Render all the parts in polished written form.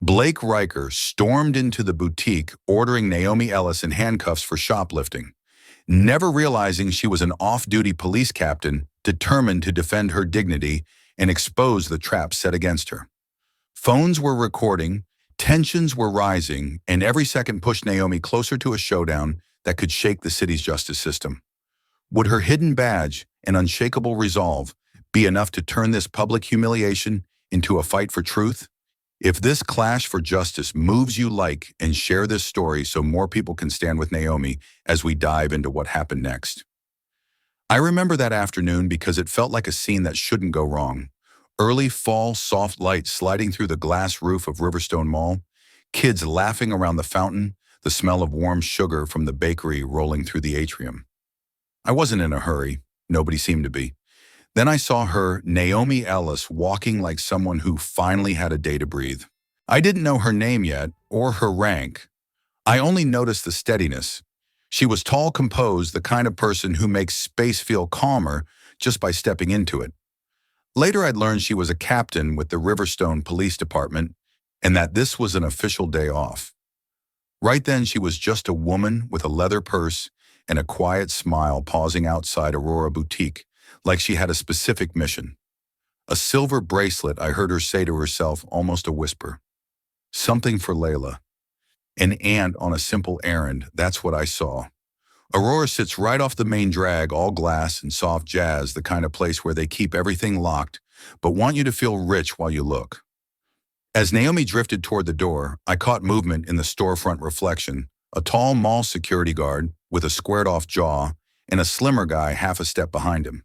Blake Riker stormed into the boutique, ordering Naomi Ellis in handcuffs for shoplifting, never realizing she was an off-duty police captain determined to defend her dignity and expose the trap set against her. Phones were recording, tensions were rising, and every second pushed Naomi closer to a showdown that could shake the city's justice system. Would her hidden badge and unshakable resolve be enough to turn this public humiliation into a fight for truth? If this clash for justice moves you, like and share this story so more people can stand with Naomi as we dive into what happened next. I remember that afternoon because it felt like a scene that shouldn't go wrong. Early fall soft light sliding through the glass roof of Riverstone Mall, kids laughing around the fountain, the smell of warm sugar from the bakery rolling through the atrium. I wasn't in a hurry. Nobody seemed to be. Then I saw her, Naomi Ellis, walking like someone who finally had a day to breathe. I didn't know her name yet, or her rank. I only noticed the steadiness. She was tall, composed, the kind of person who makes space feel calmer just by stepping into it. Later I'd learned she was a captain with the Riverstone Police Department, and that this was an official day off. Right then she was just a woman with a leather purse and a quiet smile pausing outside Aurora Boutique, like she had a specific mission. A silver bracelet, I heard her say to herself, almost a whisper. Something for Layla. An aunt on a simple errand, that's what I saw. Aurora sits right off the main drag, all glass and soft jazz, the kind of place where they keep everything locked, but want you to feel rich while you look. As Naomi drifted toward the door, I caught movement in the storefront reflection, a tall mall security guard with a squared-off jaw and a slimmer guy half a step behind him.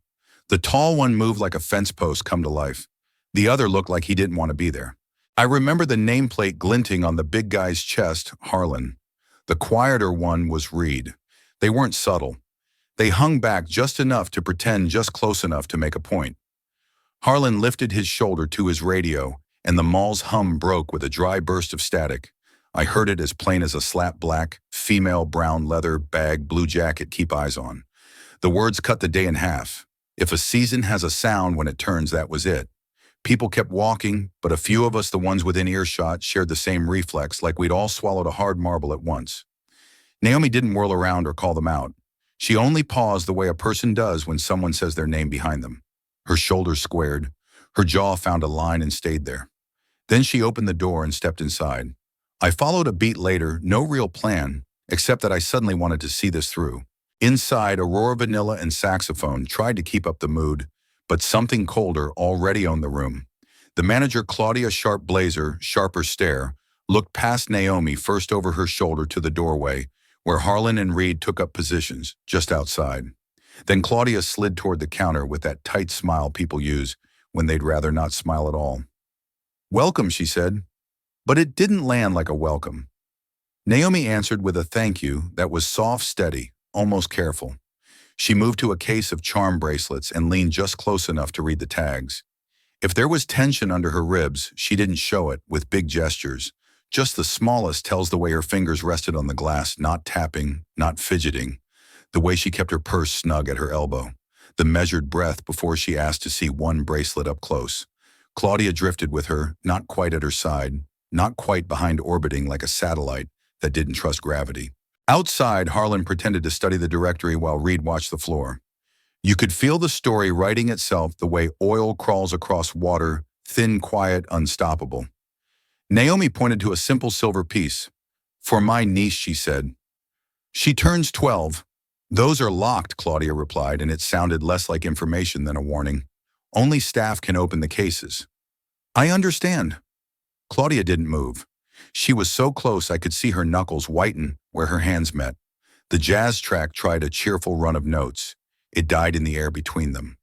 The tall one moved like a fence post come to life. The other looked like he didn't want to be there. I remember the nameplate glinting on the big guy's chest, Harlan. The quieter one was Reed. They weren't subtle. They hung back just enough to pretend just close enough to make a point. Harlan lifted his shoulder to his radio, and the mall's hum broke with a dry burst of static. I heard it as plain as a slap black, female brown leather bag, blue jacket, keep eyes on. The words cut the day in half. If a season has a sound when it turns, that was it. People kept walking, but a few of us, the ones within earshot, shared the same reflex, like we'd all swallowed a hard marble at once. Naomi didn't whirl around or call them out. She only paused the way a person does when someone says their name behind them. Her shoulders squared. Her jaw found a line and stayed there. Then she opened the door and stepped inside. I followed a beat later, no real plan, except that I suddenly wanted to see this through. Inside, Aurora Vanilla and Saxophone tried to keep up the mood, but something colder already owned the room. The manager, Claudia Sharp Blazer, sharper stare, looked past Naomi, first over her shoulder to the doorway, where Harlan and Reed took up positions, just outside. Then Claudia slid toward the counter with that tight smile people use when they'd rather not smile at all. "Welcome," she said, but it didn't land like a welcome. Naomi answered with a thank you that was soft, steady, almost careful. She moved to a case of charm bracelets and leaned just close enough to read the tags. If there was tension under her ribs, she didn't show it with big gestures. Just the smallest tells the way her fingers rested on the glass, not tapping, not fidgeting. The way she kept her purse snug at her elbow. The measured breath before she asked to see one bracelet up close. Claudia drifted with her, not quite at her side, not quite behind, orbiting like a satellite that didn't trust gravity. Outside, Harlan pretended to study the directory while Reed watched the floor. You could feel the story writing itself the way oil crawls across water, thin, quiet, unstoppable. Naomi pointed to a simple silver piece. "For my niece," she said. "She turns 12. "Those are locked," Claudia replied, and it sounded less like information than a warning. "Only staff can open the cases." "I understand." Claudia didn't move. She was so close I could see her knuckles whiten where her hands met. The jazz track tried a cheerful run of notes. It died in the air between them.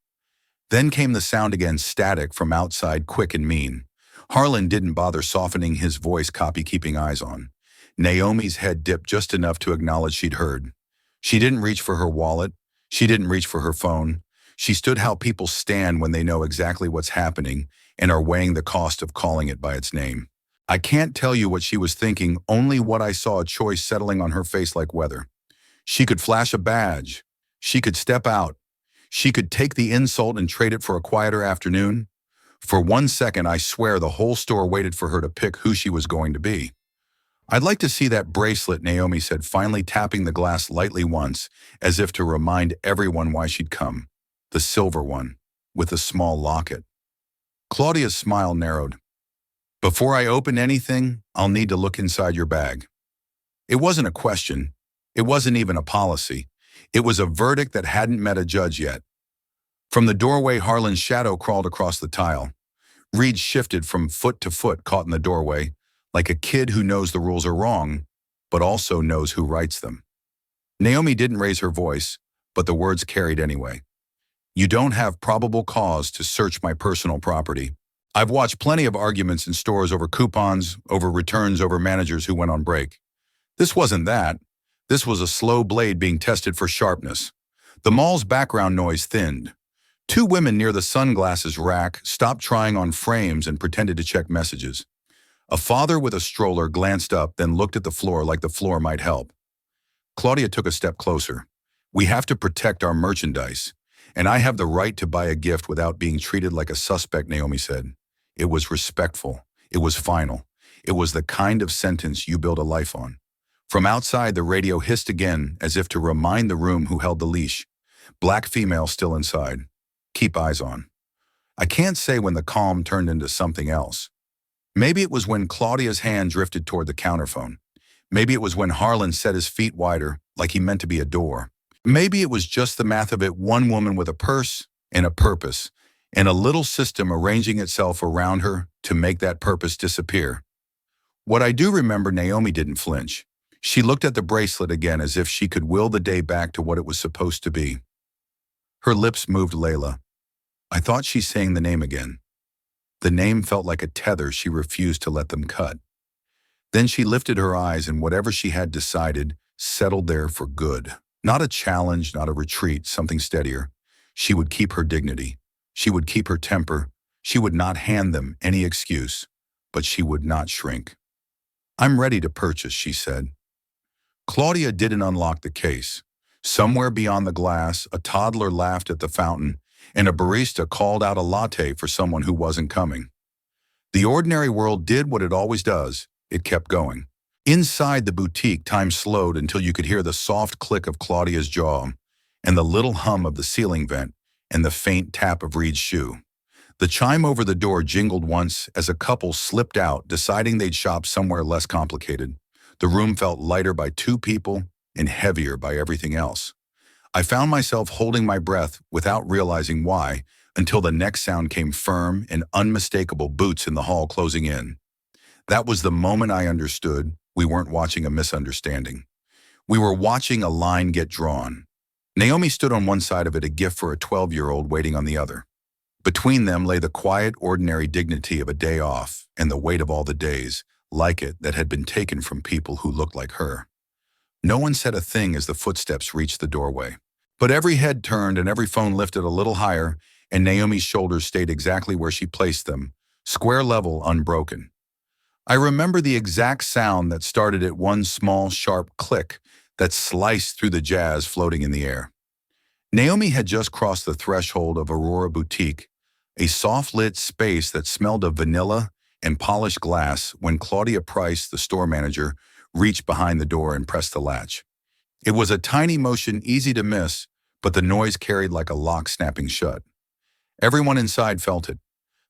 Then came the sound again, static from outside, quick and mean. Harlan didn't bother softening his voice, copy keeping eyes on. Naomi's head dipped just enough to acknowledge she'd heard. She didn't reach for her wallet. She didn't reach for her phone. She stood how people stand when they know exactly what's happening and are weighing the cost of calling it by its name. I can't tell you what she was thinking, only what I saw, a choice settling on her face like weather. She could flash a badge. She could step out. She could take the insult and trade it for a quieter afternoon. For 1 second, I swear the whole store waited for her to pick who she was going to be. "I'd like to see that bracelet," Naomi said, finally tapping the glass lightly once, as if to remind everyone why she'd come. The silver one, with the small locket. Claudia's smile narrowed. "Before I open anything, I'll need to look inside your bag." It wasn't a question. It wasn't even a policy. It was a verdict that hadn't met a judge yet. From the doorway, Harlan's shadow crawled across the tile. Reed shifted from foot to foot, caught in the doorway, like a kid who knows the rules are wrong, but also knows who writes them. Naomi didn't raise her voice, but the words carried anyway. "You don't have probable cause to search my personal property. I've watched plenty of arguments in stores over coupons, over returns, over managers who went on break. This wasn't that. This was a slow blade being tested for sharpness." The mall's background noise thinned. Two women near the sunglasses rack stopped trying on frames and pretended to check messages. A father with a stroller glanced up, then looked at the floor like the floor might help. Claudia took a step closer. "We have to protect our merchandise, and I have the right to buy a gift without being treated like a suspect," Naomi said. It was respectful. It was final. It was the kind of sentence you build a life on. From outside, the radio hissed again, as if to remind the room who held the leash. "Black female still inside. Keep eyes on." I can't say when the calm turned into something else. Maybe it was when Claudia's hand drifted toward the counterphone. Maybe it was when Harlan set his feet wider, like he meant to be a door. Maybe it was just the math of it, one woman with a purse and a purpose, and a little system arranging itself around her to make that purpose disappear. What I do remember, Naomi didn't flinch. She looked at the bracelet again, as if she could will the day back to what it was supposed to be. Her lips moved. "Layla." I thought she's saying the name again. The name felt like a tether she refused to let them cut. Then she lifted her eyes, and whatever she had decided settled there for good. Not a challenge, not a retreat, something steadier. She would keep her dignity. She would keep her temper. She would not hand them any excuse, but she would not shrink. "I'm ready to purchase," she said. Claudia didn't unlock the case. Somewhere beyond the glass, a toddler laughed at the fountain, and a barista called out a latte for someone who wasn't coming. The ordinary world did what it always does. It kept going. Inside the boutique, time slowed until you could hear the soft click of Claudia's jaw, and the little hum of the ceiling vent, and the faint tap of Reed's shoe. The chime over the door jingled once as a couple slipped out, deciding they'd shop somewhere less complicated. The room felt lighter by two people and heavier by everything else. I found myself holding my breath without realizing why, until the next sound came, firm and unmistakable, boots in the hall closing in. That was the moment I understood we weren't watching a misunderstanding. We were watching a line get drawn. Naomi stood on one side of it, a gift for a 12-year-old waiting on the other. Between them lay the quiet, ordinary dignity of a day off and the weight of all the days, like it, that had been taken from people who looked like her. No one said a thing as the footsteps reached the doorway. But every head turned and every phone lifted a little higher, and Naomi's shoulders stayed exactly where she placed them, square level, unbroken. I remember the exact sound that started at one small, sharp click that sliced through the jazz floating in the air. Naomi had just crossed the threshold of Aurora Boutique, a soft-lit space that smelled of vanilla and polished glass, when Claudia Price, the store manager, reached behind the door and pressed the latch. It was a tiny motion, easy to miss, but the noise carried like a lock snapping shut. Everyone inside felt it.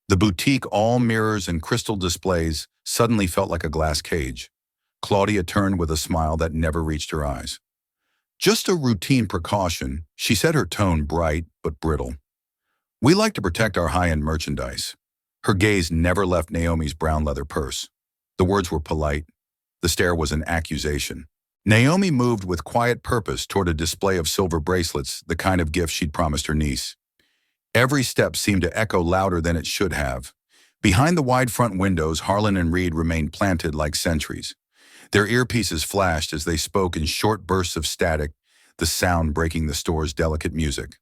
The boutique, all mirrors and crystal displays, suddenly felt like a glass cage. Claudia turned with a smile that never reached her eyes. "Just a routine precaution," she said, her tone bright but brittle. "We like to protect our high-end merchandise." Her gaze never left Naomi's brown leather purse. The words were polite. The stare was an accusation. Naomi moved with quiet purpose toward a display of silver bracelets, the kind of gift she'd promised her niece. Every step seemed to echo louder than it should have. Behind the wide front windows, Harlan and Reed remained planted like sentries. Their earpieces flashed as they spoke in short bursts of static, the sound breaking the store's delicate music.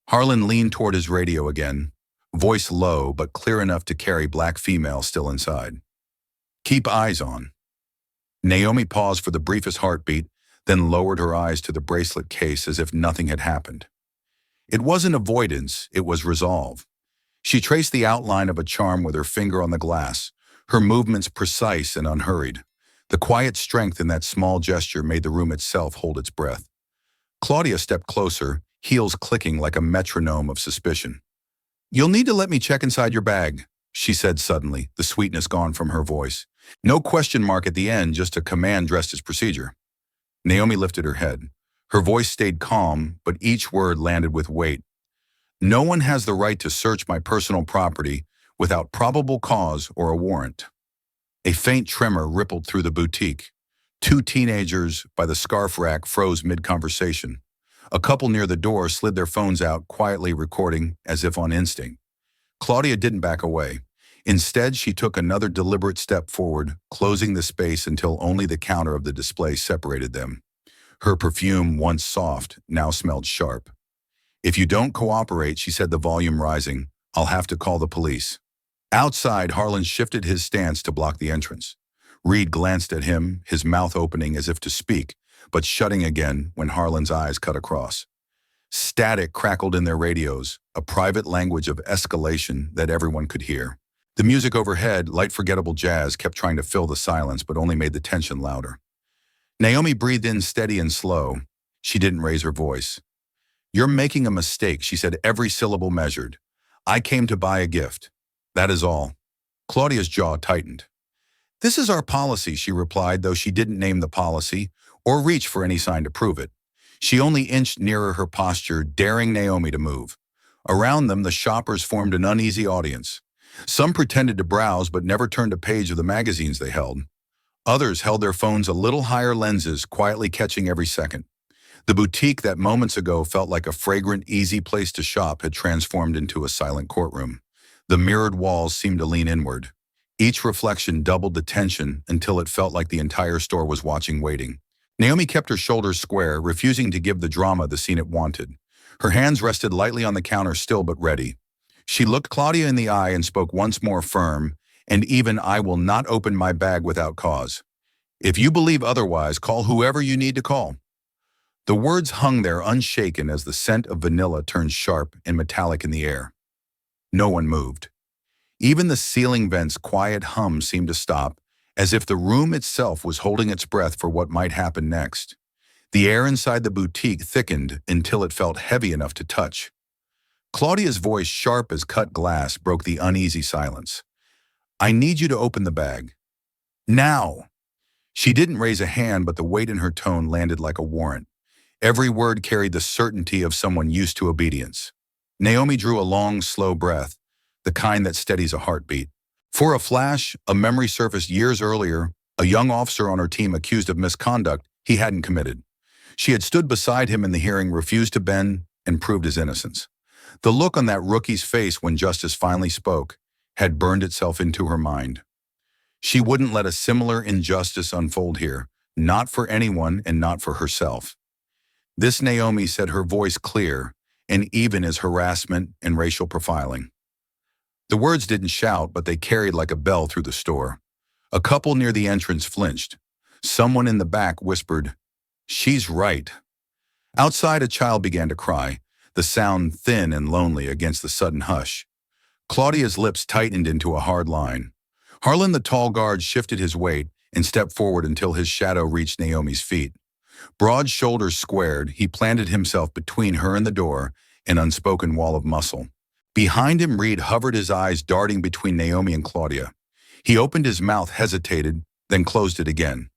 Harlan leaned toward his radio again, voice low but clear enough to carry black female still inside. "Keep eyes on." Naomi paused for the briefest heartbeat, then lowered her eyes to the bracelet case as if nothing had happened. It wasn't avoidance, it was resolve. She traced the outline of a charm with her finger on the glass, her movements precise and unhurried. The quiet strength in that small gesture made the room itself hold its breath. Claudia stepped closer, heels clicking like a metronome of suspicion. "You'll need to let me check inside your bag," she said suddenly, the sweetness gone from her voice. No question mark at the end, just a command dressed as procedure. Naomi lifted her head. Her voice stayed calm, but each word landed with weight. "No one has the right to search my personal property without probable cause or a warrant." A faint tremor rippled through the boutique. Two teenagers by the scarf rack froze mid-conversation. A couple near the door slid their phones out, quietly recording as if on instinct. Claudia didn't back away. Instead, she took another deliberate step forward, closing the space until only the counter of the display separated them. Her perfume, once soft, now smelled sharp. "If you don't cooperate," she said, the volume rising, "I'll have to call the police." Outside, Harlan shifted his stance to block the entrance. Reed glanced at him, his mouth opening as if to speak, but shutting again when Harlan's eyes cut across. Static crackled in their radios, a private language of escalation that everyone could hear. The music overhead, light forgettable jazz, kept trying to fill the silence but only made the tension louder. Naomi breathed in steady and slow. She didn't raise her voice. "You're making a mistake," she said, every syllable measured. "I came to buy a gift. That is all." Claudia's jaw tightened. "This is our policy," she replied, though she didn't name the policy or reach for any sign to prove it. She only inched nearer her posture, daring Naomi to move. Around them, the shoppers formed an uneasy audience. Some pretended to browse but never turned a page of the magazines they held. Others held their phones a little higher lenses, quietly catching every second. The boutique that moments ago felt like a fragrant, easy place to shop had transformed into a silent courtroom. The mirrored walls seemed to lean inward. Each reflection doubled the tension until it felt like the entire store was watching, waiting. Naomi kept her shoulders square, refusing to give the drama the scene it wanted. Her hands rested lightly on the counter, still but ready. She looked Claudia in the eye and spoke once more, firm, "And even I will not open my bag without cause. If you believe otherwise, call whoever you need to call." The words hung there unshaken as the scent of vanilla turned sharp and metallic in the air. No one moved. Even the ceiling vent's quiet hum seemed to stop, as if the room itself was holding its breath for what might happen next. The air inside the boutique thickened until it felt heavy enough to touch. Claudia's voice, sharp as cut glass, broke the uneasy silence. "I need you to open the bag. Now!" She didn't raise a hand, but the weight in her tone landed like a warrant. Every word carried the certainty of someone used to obedience. Naomi drew a long, slow breath, the kind that steadies a heartbeat. For a flash, a memory surfaced years earlier, a young officer on her team accused of misconduct he hadn't committed. She had stood beside him in the hearing, refused to bend, and proved his innocence. The look on that rookie's face when justice finally spoke had burned itself into her mind. She wouldn't let a similar injustice unfold here, not for anyone and not for herself. This, Naomi said, her voice clear, and even as harassment and racial profiling. The words didn't shout, but they carried like a bell through the store. A couple near the entrance flinched. Someone in the back whispered, "She's right." Outside, a child began to cry, the sound thin and lonely against the sudden hush. Claudia's lips tightened into a hard line. Harlan, the tall guard, shifted his weight and stepped forward until his shadow reached Naomi's feet. Broad shoulders squared, he planted himself between her and the door, an unspoken wall of muscle. Behind him, Reed hovered, his eyes darting between Naomi and Claudia. He opened his mouth, hesitated, then closed it again.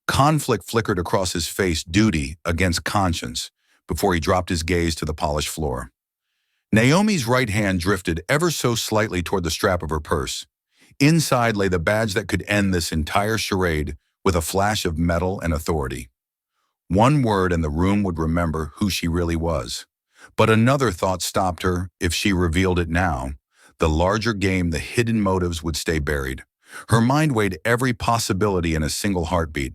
Conflict flickered across his face, duty against conscience, before he dropped his gaze to the polished floor. Naomi's right hand drifted ever so slightly toward the strap of her purse. Inside lay the badge that could end this entire charade, with a flash of metal and authority. One word and the room would remember who she really was. But another thought stopped her. If she revealed it now, the larger game, the hidden motives, would stay buried. Her mind weighed every possibility in a single heartbeat.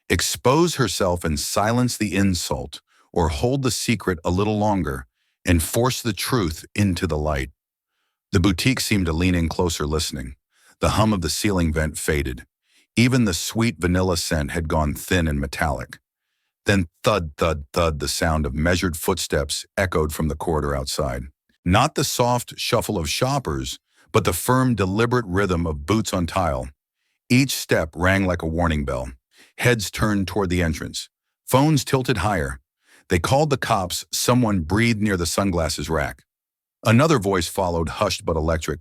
Expose herself and silence the insult, or hold the secret a little longer and force the truth into the light. The boutique seemed to lean in closer, listening. The hum of the ceiling vent faded. Even the sweet vanilla scent had gone thin and metallic. Then thud, thud, thud, the sound of measured footsteps echoed from the corridor outside. Not the soft shuffle of shoppers, but the firm, deliberate rhythm of boots on tile. Each step rang like a warning bell. Heads turned toward the entrance. Phones tilted higher. They called the cops. Someone breathed near the sunglasses rack. Another voice followed, hushed but electric.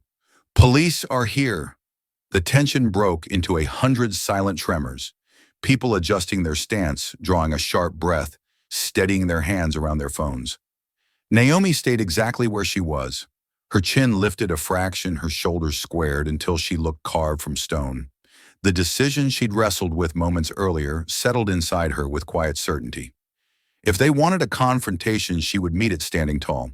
Police are here. The tension broke into 100 silent tremors. People adjusting their stance, drawing a sharp breath, steadying their hands around their phones. Naomi stayed exactly where she was. Her chin lifted a fraction, her shoulders squared until she looked carved from stone. The decision she'd wrestled with moments earlier settled inside her with quiet certainty. If they wanted a confrontation, she would meet it standing tall.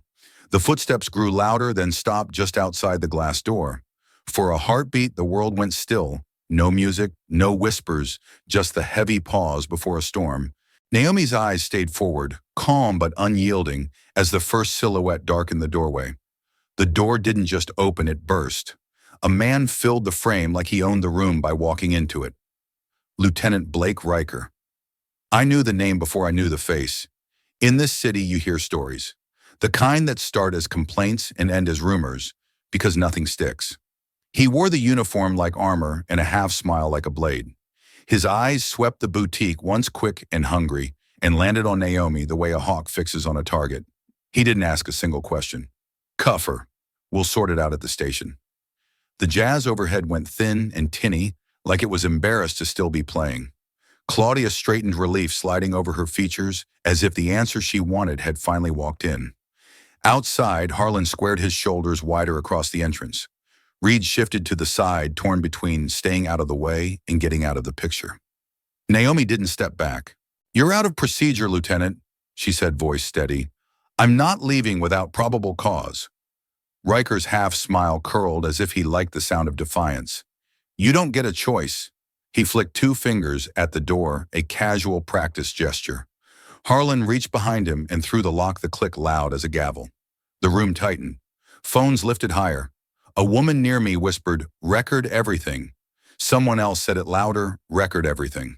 The footsteps grew louder, then stopped just outside the glass door. For a heartbeat, the world went still. No music, no whispers, just the heavy pause before a storm. Naomi's eyes stayed forward, calm but unyielding, as the first silhouette darkened the doorway. The door didn't just open, it burst. A man filled the frame like he owned the room by walking into it. Lieutenant Blake Riker. I knew the name before I knew the face. In this city, you hear stories. The kind that start as complaints and end as rumors, because nothing sticks. He wore the uniform like armor and a half-smile like a blade. His eyes swept the boutique, once quick and hungry, and landed on Naomi the way a hawk fixes on a target. He didn't ask a single question. Cuff her. We'll sort it out at the station. The jazz overhead went thin and tinny, like it was embarrassed to still be playing. Claudia straightened, relief sliding over her features, as if the answer she wanted had finally walked in. Outside, Harlan squared his shoulders wider across the entrance. Reed shifted to the side, torn between staying out of the way and getting out of the picture. Naomi didn't step back. You're out of procedure, Lieutenant, she said, voice steady. I'm not leaving without probable cause. Riker's half-smile curled as if he liked the sound of defiance. You don't get a choice. He flicked 2 fingers at the door, a casual practice gesture. Harlan reached behind him and threw the lock, the click loud as a gavel. The room tightened. Phones lifted higher. A woman near me whispered, "Record everything." Someone else said it louder, "Record everything."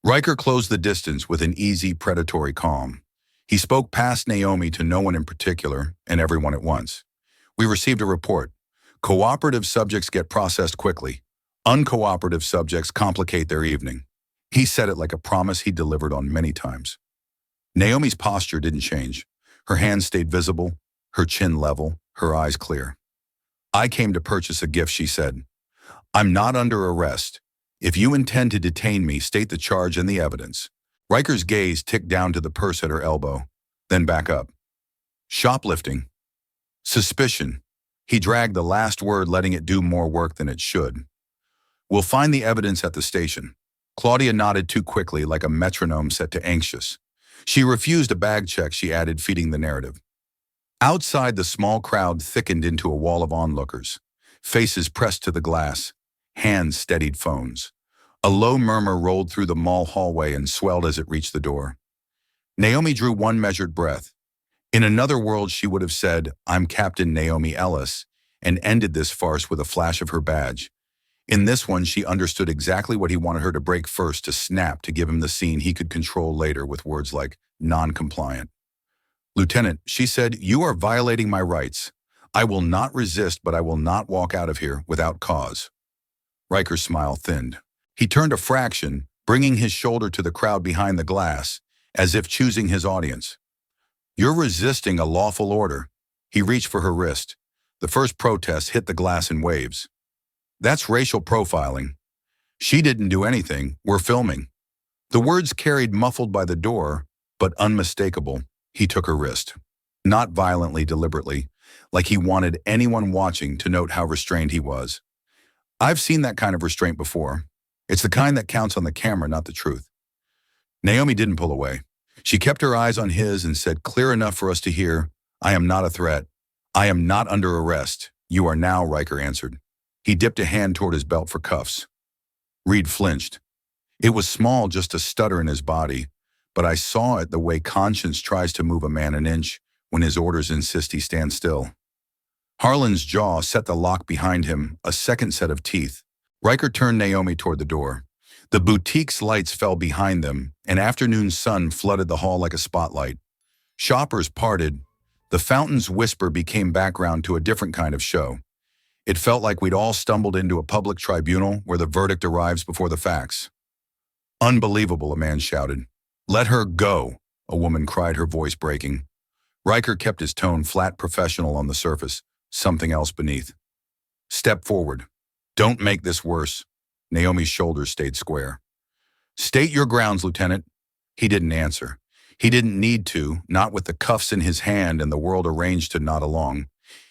Riker closed the distance with an easy, predatory calm. He spoke past Naomi to no one in particular, and everyone at once. We received a report. Cooperative subjects get processed quickly. Uncooperative subjects complicate their evening. He said it like a promise he delivered on many times. Naomi's posture didn't change. Her hands stayed visible, her chin level, her eyes clear. I came to purchase a gift, she said. I'm not under arrest. If you intend to detain me, state the charge and the evidence. Riker's gaze ticked down to the purse at her elbow, then back up. Shoplifting. Suspicion. He dragged the last word, letting it do more work than it should. We'll find the evidence at the station. Claudia nodded too quickly, like a metronome set to anxious. She refused a bag check, she added, feeding the narrative. Outside, the small crowd thickened into a wall of onlookers. Faces pressed to the glass. Hands steadied phones. A low murmur rolled through the mall hallway and swelled as it reached the door. Naomi drew one measured breath. In another world, she would have said, I'm Captain Naomi Ellis, and ended this farce with a flash of her badge. In this one, she understood exactly what he wanted her to break first, to snap, to give him the scene he could control later with words like non-compliant. Lieutenant, she said, you are violating my rights. I will not resist, but I will not walk out of here without cause. Riker's smile thinned. He turned a fraction, bringing his shoulder to the crowd behind the glass, as if choosing his audience. You're resisting a lawful order. He reached for her wrist. The first protest hit the glass in waves. That's racial profiling. She didn't do anything. We're filming. The words carried muffled by the door, but unmistakable. He took her wrist. Not violently, deliberately, like he wanted anyone watching to note how restrained he was. I've seen that kind of restraint before. It's the kind that counts on the camera, not the truth. Naomi didn't pull away. She kept her eyes on his and said, clear enough for us to hear, I am not a threat. I am not under arrest. You are now, Riker answered. He dipped a hand toward his belt for cuffs. Reed flinched. It was small, just a stutter in his body, but I saw it the way conscience tries to move a man an inch when his orders insist he stand still. Harlan's jaw set the lock behind him, a second set of teeth. Riker turned Naomi toward the door. The boutique's lights fell behind them, and afternoon sun flooded the hall like a spotlight. Shoppers parted, The fountain's whisper became background to a different kind of show. It felt like we'd all stumbled into a public tribunal where the verdict arrives before the facts. Unbelievable, a man shouted. Let her go, a woman cried, her voice breaking. Riker kept his tone flat, professional on the surface, something else beneath. Step forward. Don't make this worse. Naomi's shoulders stayed square. State your grounds, Lieutenant. He didn't answer. He didn't need to, not with the cuffs in his hand and the world arranged to nod along.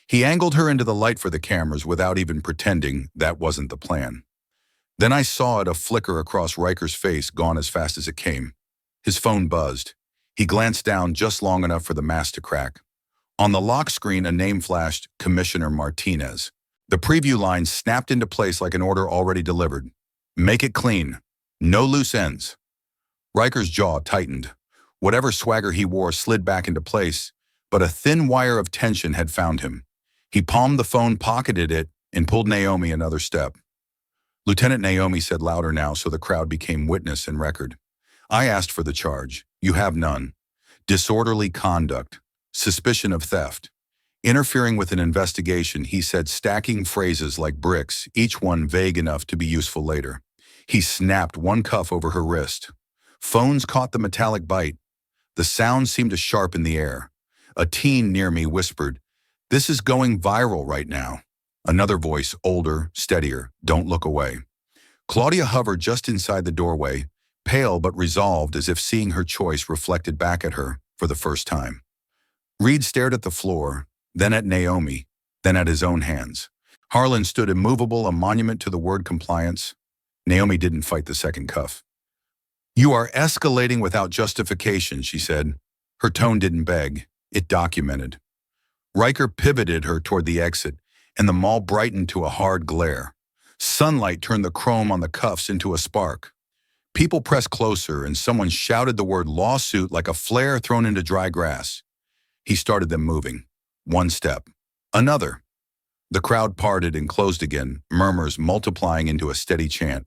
He angled her into the light for the cameras without even pretending that wasn't the plan. Then I saw it, a flicker across Riker's face, gone as fast as it came. His phone buzzed. He glanced down just long enough for the mask to crack. On the lock screen, a name flashed, Commissioner Martinez. The preview line snapped into place like an order already delivered. Make it clean. No loose ends. Riker's jaw tightened. Whatever swagger he wore slid back into place, but a thin wire of tension had found him. He palmed the phone, pocketed it, and pulled Naomi another step. Lieutenant, Naomi said louder now so the crowd became witness and record. I asked for the charge. You have none. Disorderly conduct. Suspicion of theft. Interfering with an investigation, he said, stacking phrases like bricks, each one vague enough to be useful later. He snapped one cuff over her wrist. Phones caught the metallic bite. The sound seemed to sharpen the air. A teen near me whispered, "This is going viral right now." Another voice, older, steadier, "Don't look away." Claudia hovered just inside the doorway, pale but resolved, as if seeing her choice reflected back at her for the first time. Reed stared at the floor, then at Naomi, then at his own hands. Harlan stood immovable, a monument to the word compliance. Naomi didn't fight the second cuff. "You are escalating without justification," she said. Her tone didn't beg, it documented. Riker pivoted her toward the exit, and the mall brightened to a hard glare. Sunlight turned the chrome on the cuffs into a spark. People pressed closer, and someone shouted the word lawsuit like a flare thrown into dry grass. He started them moving. One step. Another. The crowd parted and closed again, murmurs multiplying into a steady chant.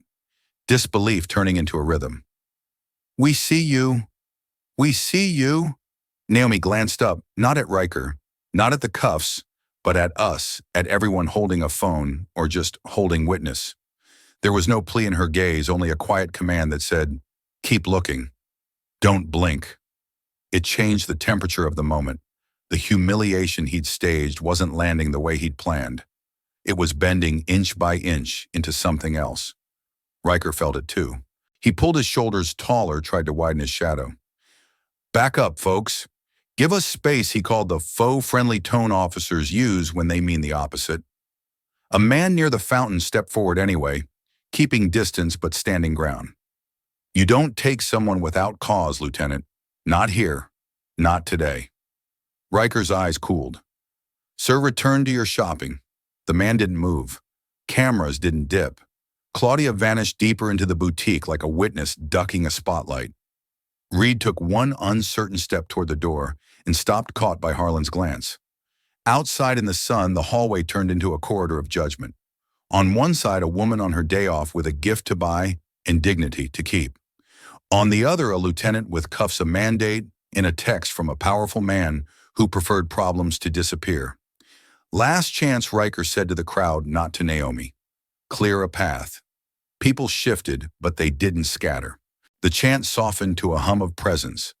Disbelief turning into a rhythm. "We see you. We see you." Naomi glanced up, not at Riker, not at the cuffs, but at us, at everyone holding a phone or just holding witness. There was no plea in her gaze, only a quiet command that said, "Keep looking. Don't blink." It changed the temperature of the moment. The humiliation he'd staged wasn't landing the way he'd planned. It was bending inch by inch into something else. Riker felt it too. He pulled his shoulders taller, tried to widen his shadow. "Back up, folks. Give us space," he called the faux-friendly tone officers use when they mean the opposite. A man near the fountain stepped forward anyway, keeping distance but standing ground. "You don't take someone without cause, Lieutenant. Not here. Not today." Riker's eyes cooled. "Sir, return to your shopping." The man didn't move. Cameras didn't dip. Claudia vanished deeper into the boutique like a witness ducking a spotlight. Reed took one uncertain step toward the door and stopped, caught by Harlan's glance. Outside in the sun, the hallway turned into a corridor of judgment. On one side, a woman on her day off with a gift to buy and dignity to keep. On the other, a lieutenant with cuffs, a mandate, and a text from a powerful man who preferred problems to disappear. "Last chance," Riker said to the crowd, not to Naomi. "Clear a path." People shifted, but they didn't scatter. The chant softened to a hum of presence.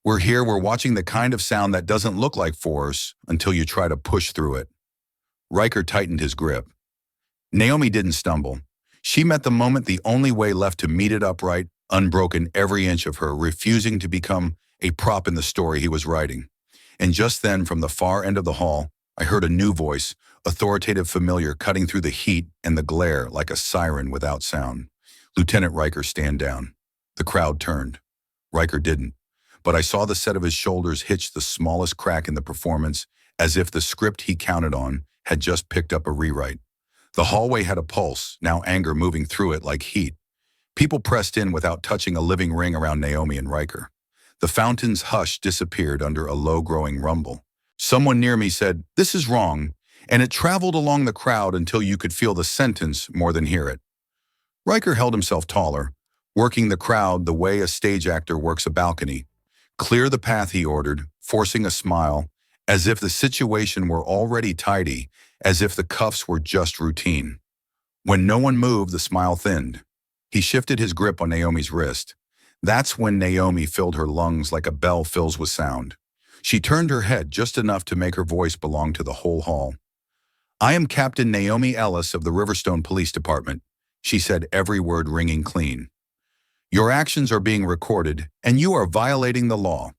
"We're here, we're watching the kind of sound that doesn't look like force until you try to push through it." Riker tightened his grip. Naomi didn't stumble. She met the moment the only way left to meet it upright, unbroken every inch of her, refusing to become a prop in the story he was writing. And just then, from the far end of the hall, I heard a new voice, authoritative, familiar, cutting through the heat and the glare like a siren without sound. "Lieutenant Riker, stand down." The crowd turned. Riker didn't, but I saw the set of his shoulders hitch the smallest crack in the performance, as if the script he counted on had just picked up a rewrite. The hallway had a pulse, now anger moving through it like heat. People pressed in without touching a living ring around Naomi and Riker. The fountain's hush disappeared under a low-growing rumble. Someone near me said, "This is wrong," and it traveled along the crowd until you could feel the sentence more than hear it. Riker held himself taller, working the crowd the way a stage actor works a balcony. "Clear the path," he ordered, forcing a smile, as if the situation were already tidy, as if the cuffs were just routine. When no one moved, the smile thinned. He shifted his grip on Naomi's wrist. That's when Naomi filled her lungs like a bell fills with sound. She turned her head just enough to make her voice belong to the whole hall. "I am Captain Naomi Ellis of the Riverstone Police Department," she said, every word ringing clean. "Your actions are being recorded, and you are violating the law."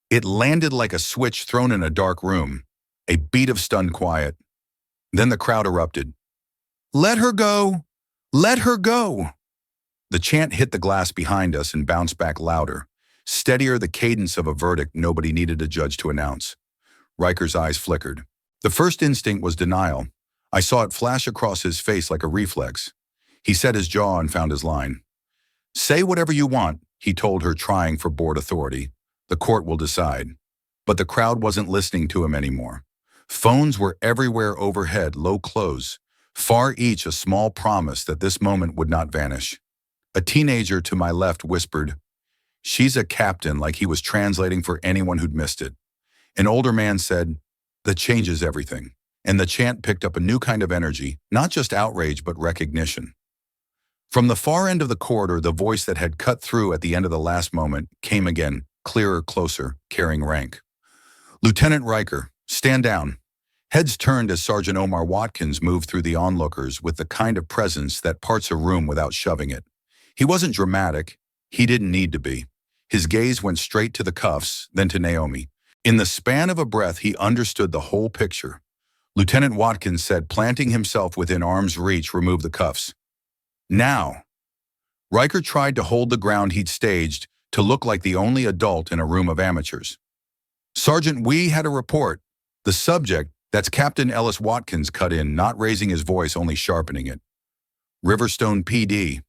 It landed like a switch thrown in a dark room, a beat of stunned quiet. Then the crowd erupted. "Let her go! Let her go!" The chant hit the glass behind us and bounced back louder, steadier, the cadence of a verdict nobody needed a judge to announce. Riker's eyes flickered. The first instinct was denial. I saw it flash across his face like a reflex. He set his jaw and found his line. "Say whatever you want," he told her, trying for board authority. "The court will decide." But the crowd wasn't listening to him anymore. Phones were everywhere overhead, low close, far each a small promise that this moment would not vanish. A teenager to my left whispered, "She's a captain," like he was translating for anyone who'd missed it. An older man said, "That changes everything." And the chant picked up a new kind of energy, not just outrage but recognition. From the far end of the corridor, the voice that had cut through at the end of the last moment came again, clearer, closer, carrying rank. "Lieutenant Riker, stand down." Heads turned as Sergeant Omar Watkins moved through the onlookers with the kind of presence that parts a room without shoving it. He wasn't dramatic. He didn't need to be. His gaze went straight to the cuffs, then to Naomi. In the span of a breath, he understood the whole picture. Lieutenant Watkins said, planting himself within arm's reach, "Remove the cuffs." "Now." Riker tried to hold the ground he'd staged to look like the only adult in a room of amateurs. "Sergeant, we had a report." The subject, that's Captain Ellis Watkins, cut in, not raising his voice, only sharpening it. "Riverstone PD.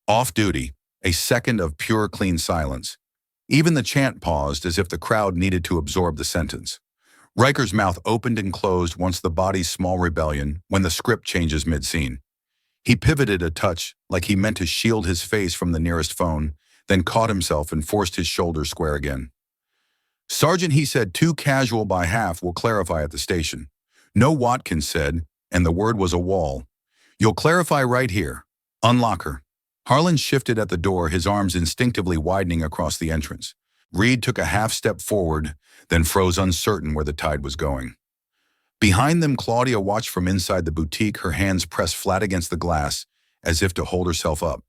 Off duty." A second of pure, clean silence. Even the chant paused, as if the crowd needed to absorb the sentence. Riker's mouth opened and closed once the body's small rebellion, when the script changes mid-scene. He pivoted a touch, like he meant to shield his face from the nearest phone, then caught himself and forced his shoulders square again. "Sergeant," he said, "too casual by half, will clarify at the station." "No," Watkins said, and the word was a wall. "You'll clarify right here. Unlock her." Harlan shifted at the door, his arms instinctively widening across the entrance. Reed took a half step forward, then froze, uncertain where the tide was going. Behind them, Claudia watched from inside the boutique, her hands pressed flat against the glass, as if to hold herself up.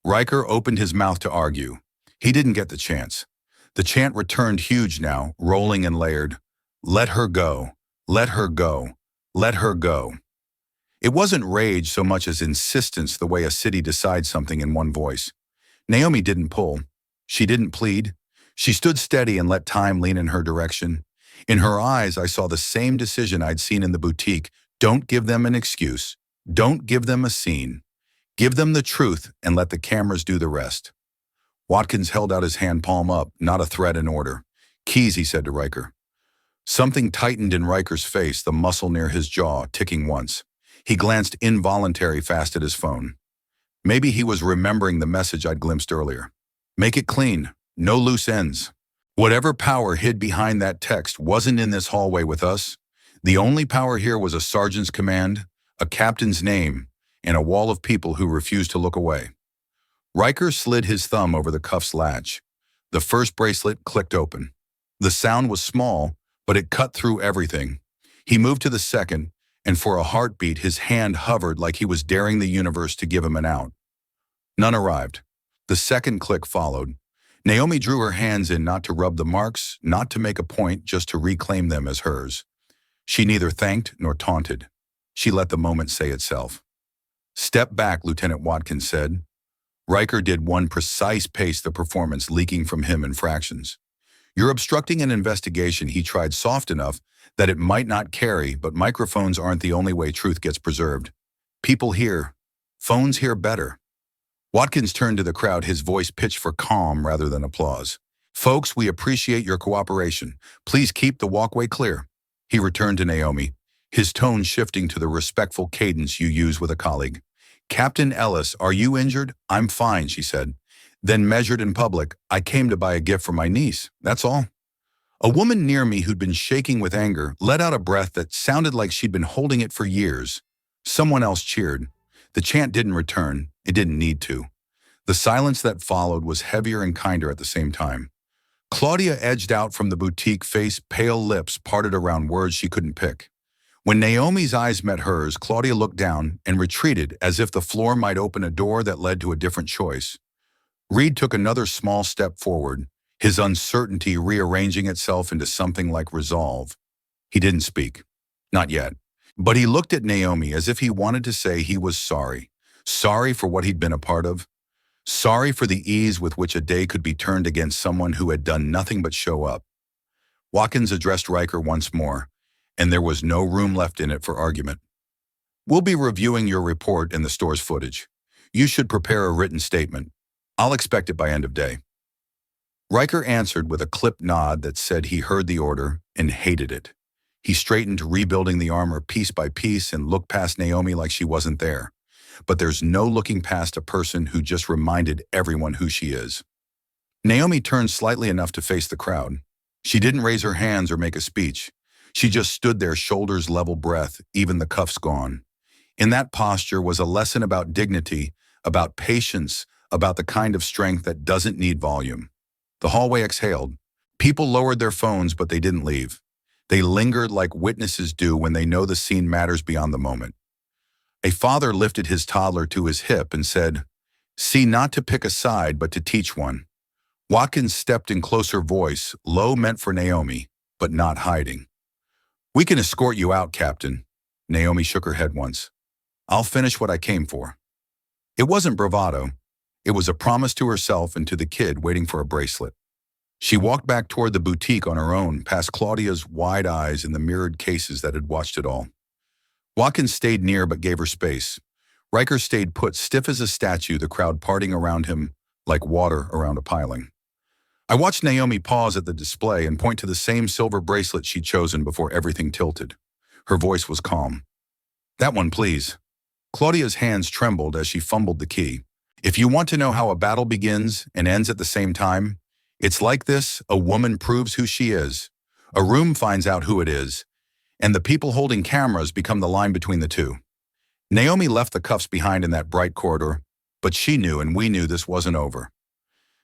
Riker opened his mouth to argue. He didn't get the chance. The chant returned, huge now, rolling and layered. "Let her go. Let her go. Let her go." It wasn't rage so much as insistence, the way a city decides something in one voice. Naomi didn't pull. She didn't plead. She stood steady and let time lean in her direction. In her eyes, I saw the same decision I'd seen in the boutique. Don't give them an excuse. Don't give them a scene. Give them the truth and let the cameras do the rest. Watkins held out his hand, palm up, not a threat, in order. "Keys," he said to Riker. Something tightened in Riker's face, the muscle near his jaw ticking once. He glanced involuntarily fast at his phone. Maybe he was remembering the message I'd glimpsed earlier. "Make it clean. No loose ends." Whatever power hid behind that text wasn't in this hallway with us. The only power here was a sergeant's command, a captain's name, and a wall of people who refused to look away. Riker slid his thumb over the cuff's latch. The first bracelet clicked open. The sound was small, but it cut through everything. He moved to the second, and for a heartbeat his hand hovered like he was daring the universe to give him an out. None arrived. The second click followed. Naomi drew her hands in, not to rub the marks, not to make a point, just to reclaim them as hers. She neither thanked nor taunted. She let the moment say itself. "Step back," Lieutenant Watkins said. Riker did one precise pace, the performance leaking from him in fractions. "You're obstructing an investigation," he tried, soft enough that it might not carry, but microphones aren't the only way truth gets preserved. People hear. Phones hear better. Watkins turned to the crowd, his voice pitched for calm rather than applause. "Folks, we appreciate your cooperation. Please keep the walkway clear." He returned to Naomi, his tone shifting to the respectful cadence you use with a colleague. "Captain Ellis, are you injured?" "I'm fine," she said. Then measured in public, "I came to buy a gift for my niece, that's all." A woman near me who'd been shaking with anger let out a breath that sounded like she'd been holding it for years. Someone else cheered. The chant didn't return. It didn't need to. The silence that followed was heavier and kinder at the same time. Claudia edged out from the boutique, face pale, lips parted around words she couldn't pick. When Naomi's eyes met hers, Claudia looked down and retreated as if the floor might open a door that led to a different choice. Reed took another small step forward, his uncertainty rearranging itself into something like resolve. He didn't speak. Not yet. But he looked at Naomi as if he wanted to say he was sorry. Sorry for what he'd been a part of. Sorry for the ease with which a day could be turned against someone who had done nothing but show up. Watkins addressed Riker once more, and there was no room left in it for argument. We'll be reviewing your report and the store's footage. You should prepare a written statement. I'll expect it by end of day. Riker answered with a clipped nod that said he heard the order and hated it. He straightened, rebuilding the armor piece by piece, and looked past Naomi like she wasn't there. But there's no looking past a person who just reminded everyone who she is. Naomi turned slightly enough to face the crowd. She didn't raise her hands or make a speech. She just stood there, shoulders level, breath, even the cuffs gone. In that posture was a lesson about dignity, about patience, about the kind of strength that doesn't need volume. The hallway exhaled. People lowered their phones, but they didn't leave. They lingered like witnesses do when they know the scene matters beyond the moment. A father lifted his toddler to his hip and said, "See, not to pick a side, but to teach one." Watkins stepped in, closer voice, low, meant for Naomi, but not hiding. "We can escort you out, Captain." Naomi shook her head once. "I'll finish what I came for." It wasn't bravado. It was a promise to herself and to the kid waiting for a bracelet. She walked back toward the boutique on her own, past Claudia's wide eyes and the mirrored cases that had watched it all. Watkins stayed near but gave her space. Riker stayed put, stiff as a statue, the crowd parting around him like water around a piling. I watched Naomi pause at the display and point to the same silver bracelet she'd chosen before everything tilted. Her voice was calm. "That one, please." Claudia's hands trembled as she fumbled the key. If you want to know how a battle begins and ends at the same time, it's like this: a woman proves who she is, a room finds out who it is, and the people holding cameras become the line between the two. Naomi left the cuffs behind in that bright corridor, but she knew and we knew this wasn't over.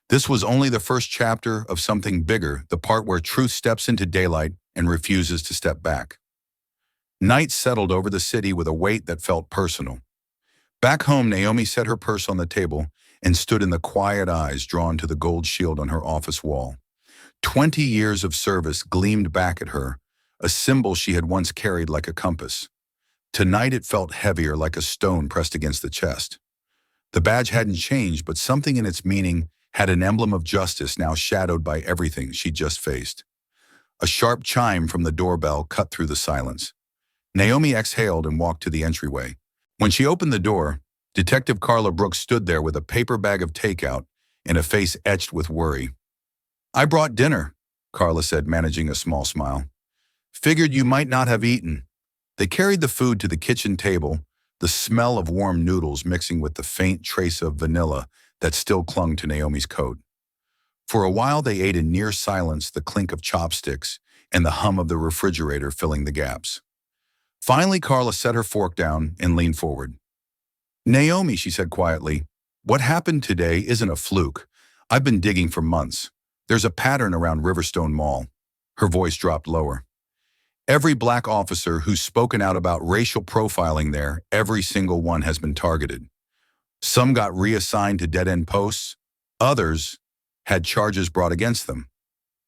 This was only the first chapter of something bigger, the part where truth steps into daylight and refuses to step back. Night settled over the city with a weight that felt personal. Back home, Naomi set her purse on the table and stood in the quiet, eyes drawn to the gold shield on her office wall. 20 years of service gleamed back at her, a symbol she had once carried like a compass. Tonight it felt heavier, like a stone pressed against the chest. The badge hadn't changed, but something in its meaning had an emblem of justice now shadowed by everything she'd just faced. A sharp chime from the doorbell cut through the silence. Naomi exhaled and walked to the entryway. When she opened the door, Detective Carla Brooks stood there with a paper bag of takeout and a face etched with worry. "I brought dinner," Carla said, managing a small smile. "Figured you might not have eaten." They carried the food to the kitchen table, the smell of warm noodles mixing with the faint trace of vanilla that still clung to Naomi's coat. For a while they ate in near silence, the clink of chopsticks and the hum of the refrigerator filling the gaps. Finally, Carla set her fork down and leaned forward. "Naomi," she said quietly, "what happened today isn't a fluke. I've been digging for months. There's a pattern around Riverstone Mall." Her voice dropped lower. "Every black officer who's spoken out about racial profiling there, every single one has been targeted. Some got reassigned to dead-end posts. Others had charges brought against them.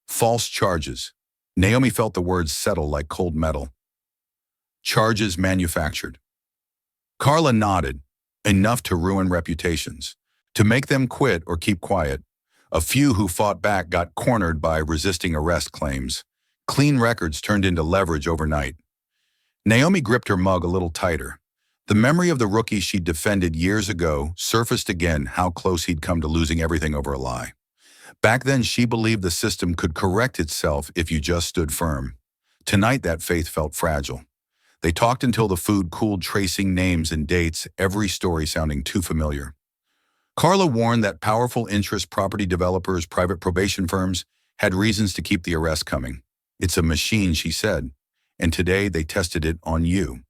False charges." Naomi felt the words settle like cold metal. "Charges manufactured." Carla nodded, enough to ruin reputations, to make them quit or keep quiet. A few who fought back got cornered by resisting arrest claims. Clean records turned into leverage overnight. Naomi gripped her mug a little tighter. The memory of the rookie she'd defended years ago surfaced again, how close he'd come to losing everything over a lie. Back then, she believed the system could correct itself if you just stood firm. Tonight, that faith felt fragile. They talked until the food cooled, tracing names and dates, every story sounding too familiar. Carla warned that powerful interest, property developers, private probation firms had reasons to keep the arrest coming. It's a machine, she said, and today they tested it on you.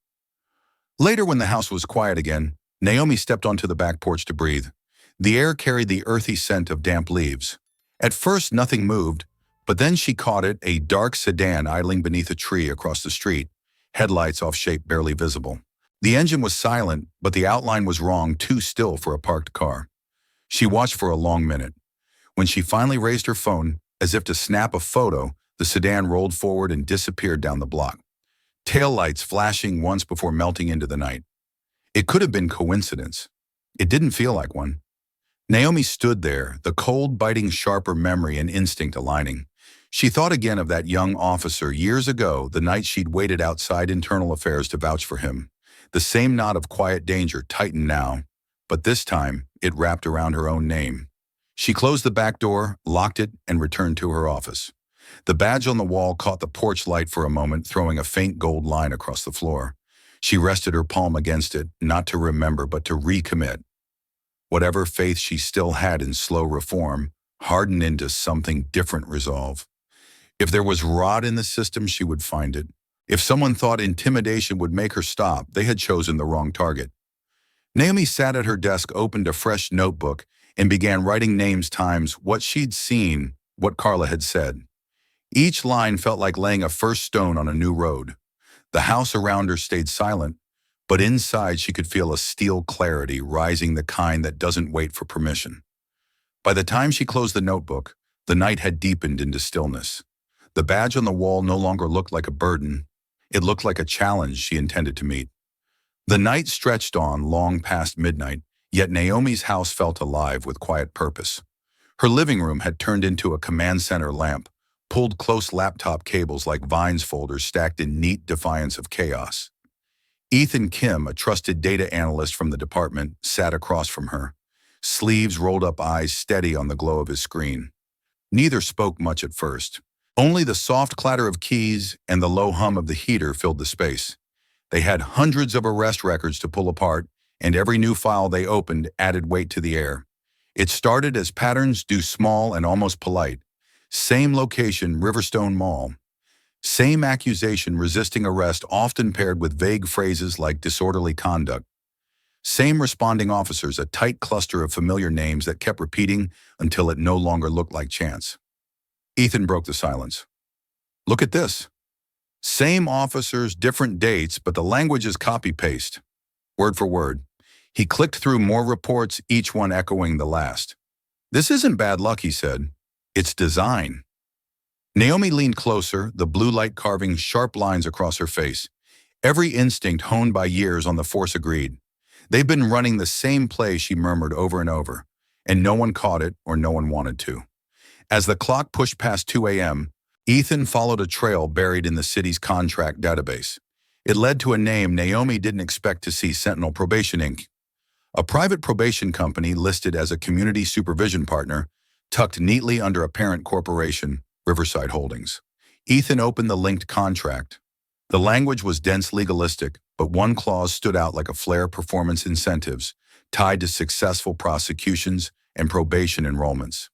Later, when the house was quiet again, Naomi stepped onto the back porch to breathe. The air carried the earthy scent of damp leaves. At first, nothing moved, but then she caught it, a dark sedan idling beneath a tree across the street, headlights off shape barely visible. The engine was silent, but the outline was wrong, too still for a parked car. She watched for a long minute. When she finally raised her phone, as if to snap a photo, the sedan rolled forward and disappeared down the block, taillights flashing once before melting into the night. It could have been coincidence. It didn't feel like one. Naomi stood there, the cold, biting, sharper memory and instinct aligning. She thought again of that young officer years ago, the night she'd waited outside Internal Affairs to vouch for him. The same knot of quiet danger tightened now, but this time it wrapped around her own name. She closed the back door, locked it, and returned to her office. The badge on the wall caught the porch light for a moment, throwing a faint gold line across the floor. She rested her palm against it, not to remember, but to recommit. Whatever faith she still had in slow reform hardened into something different resolve. If there was rot in the system, she would find it. If someone thought intimidation would make her stop, they had chosen the wrong target. Naomi sat at her desk, opened a fresh notebook, and began writing names times what she'd seen, what Carla had said. Each line felt like laying a first stone on a new road. The house around her stayed silent, but inside she could feel a steel clarity rising, the kind that doesn't wait for permission. By the time she closed the notebook, the night had deepened into stillness. The badge on the wall no longer looked like a burden. It looked like a challenge she intended to meet. The night stretched on long past midnight, yet Naomi's house felt alive with quiet purpose. Her living room had turned into a command center lamp, pulled close laptop cables like vines folders stacked in neat defiance of chaos. Ethan Kim, a trusted data analyst from the department, sat across from her, sleeves rolled up, eyes steady on the glow of his screen. Neither spoke much at first. Only the soft clatter of keys and the low hum of the heater filled the space. They had hundreds of arrest records to pull apart, and every new file they opened added weight to the air. It started as patterns due small and almost polite. Same location, Riverstone Mall. Same accusation, resisting arrest, often paired with vague phrases like disorderly conduct. Same responding officers, a tight cluster of familiar names that kept repeating until it no longer looked like chance. Ethan broke the silence. Look at this. Same officers, different dates, but the language is copy-paste, word for word. He clicked through more reports, each one echoing the last. This isn't bad luck, he said. It's design. Naomi leaned closer, the blue light carving sharp lines across her face. Every instinct honed by years on the force agreed. They've been running the same play, she murmured over and over, and no one caught it or no one wanted to. As the clock pushed past 2 a.m., Ethan followed a trail buried in the city's contract database. It led to a name Naomi didn't expect to see: Sentinel Probation Inc., a private probation company listed as a community supervision partner, tucked neatly under a parent corporation, Riverside Holdings. Ethan opened the linked contract. The language was dense, legalistic, but one clause stood out like a flare: performance incentives, tied to successful prosecutions and probation enrollments.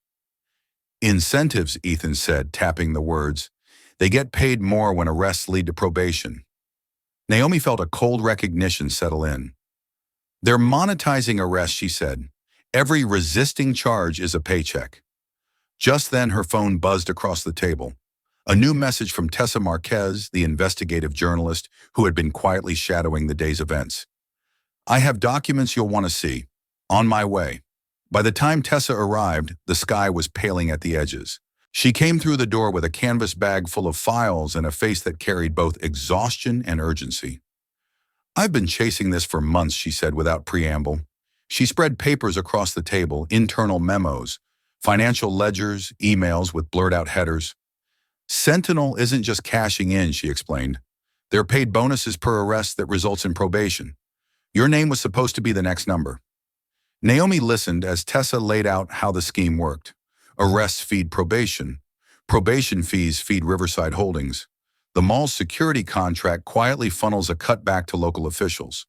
Incentives, Ethan said, tapping the words. They get paid more when arrests lead to probation. Naomi felt a cold recognition settle in. They're monetizing arrests, she said. Every resisting charge is a paycheck. Just then her phone buzzed across the table. A new message from Tessa Marquez, the investigative journalist who had been quietly shadowing the day's events. I have documents you'll want to see. On my way. By the time Tessa arrived, the sky was paling at the edges. She came through the door with a canvas bag full of files and a face that carried both exhaustion and urgency. I've been chasing this for months, she said without preamble. She spread papers across the table, internal memos, financial ledgers, emails with blurred-out headers. Sentinel isn't just cashing in, she explained. They're paid bonuses per arrest that results in probation. Your name was supposed to be the next number. Naomi listened as Tessa laid out how the scheme worked. Arrests feed probation. Probation fees feed Riverside Holdings. The mall's security contract quietly funnels a cut back to local officials.